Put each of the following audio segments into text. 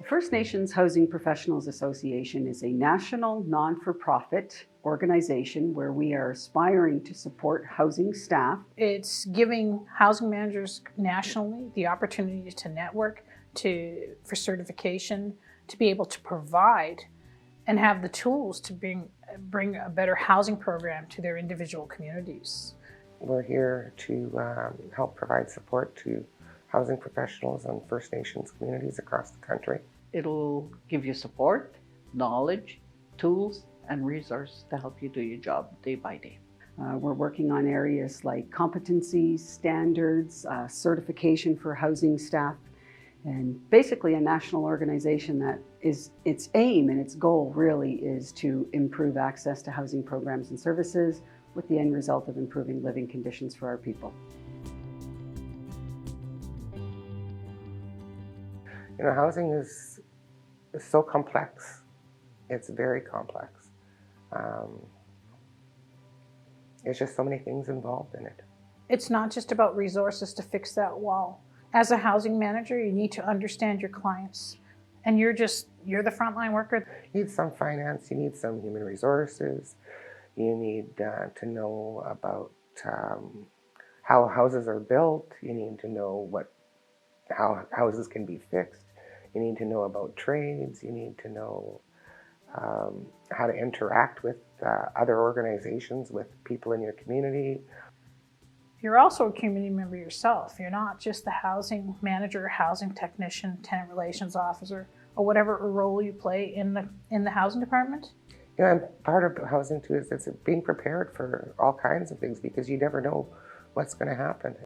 First Nations Housing Professionals Association is a national non-for-profit organization where we are aspiring to support housing staff. It's giving housing managers nationally the opportunity to network, for certification, to be able to provide and have the tools to bring a better housing program to their individual communities. We're here to help provide support to housing professionals and First Nations communities across the country. It'll give you support, knowledge, tools, and resources to help you do your job day by day. We're working on areas like competencies, standards, certification for housing staff, and basically a national organization that is its aim and its goal really is to improve access to housing programs and services with the end result of improving living conditions for our people. You know, housing is so complex. It's very complex. There's just so many things involved in it. It's not just about resources to fix that wall. As a housing manager, you need to understand your clients, and you're the frontline worker. You need some finance, you need some human resources, you need to know about how houses are built, you need to know how houses can be fixed. You need to know about trades, you need to know how to interact with other organizations, with people in your community. You're also a community member yourself. You're not just the housing manager, housing technician, tenant relations officer, or whatever role you play in the housing department. You know, and part of housing too is it's being prepared for all kinds of things because you never know what's going to happen.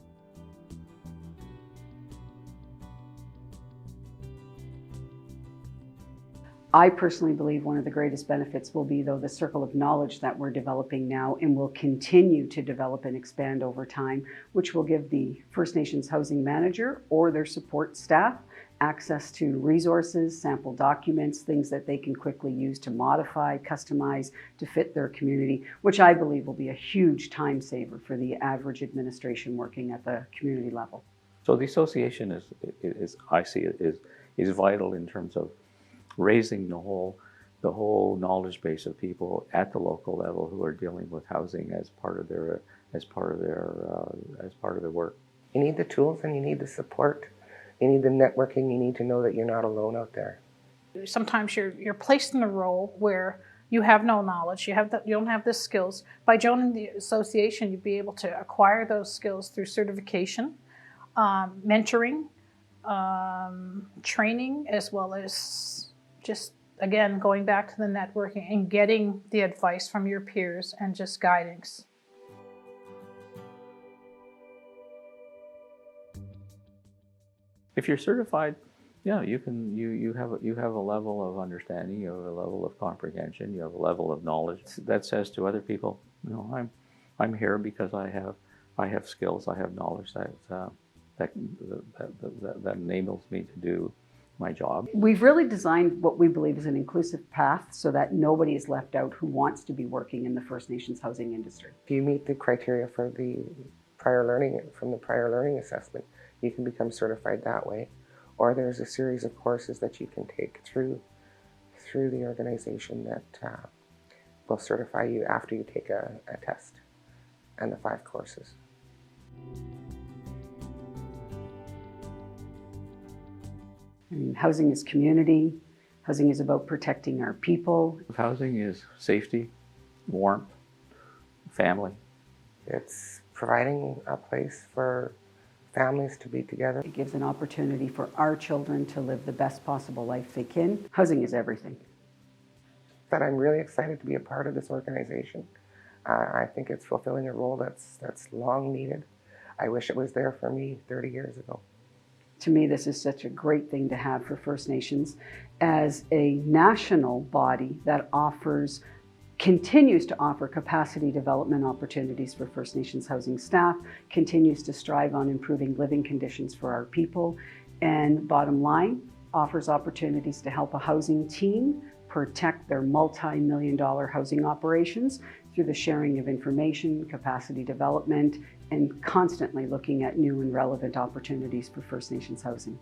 I personally believe one of the greatest benefits will be, though, the circle of knowledge that we're developing now and will continue to develop and expand over time, which will give the First Nations housing manager or their support staff access to resources, sample documents, things that they can quickly use to modify, customize, to fit their community, which I believe will be a huge time saver for the average administration working at the community level. So the association I see it, is vital in terms of raising the whole knowledge base of people at the local level who are dealing with housing as part of their work. You need the tools and you need the support. You need the networking. You need to know that you're not alone out there. Sometimes you're placed in a role where you have no knowledge, you don't have the skills. By joining the association, you'd be able to acquire those skills through certification, mentoring, training, as well as just, again, going back to the networking and getting the advice from your peers and just guidance. If you're certified, yeah, you have a level of understanding, you have a level of comprehension, you have a level of knowledge that says to other people, you know, I'm here because I have skills, I have knowledge that enables me to do my job. We've really designed what we believe is an inclusive path so that nobody is left out who wants to be working in the First Nations housing industry. If you meet the criteria for the prior learning assessment, you can become certified that way. Or there's a series of courses that you can take through the organization that will certify you after you take a test and the 5 courses. Housing is community. Housing is about protecting our people. Housing is safety, warmth, family. It's providing a place for families to be together. It gives an opportunity for our children to live the best possible life they can. Housing is everything. That I'm really excited to be a part of this organization. I think it's fulfilling a role that's long needed. I wish it was there for me 30 years ago. To me, this is such a great thing to have for First Nations as a national body that continues to offer capacity development opportunities for First Nations housing staff, continues to strive on improving living conditions for our people, and bottom line, offers opportunities to help a housing team protect their multi-million-dollar housing operations through the sharing of information, capacity development, and constantly looking at new and relevant opportunities for First Nations housing.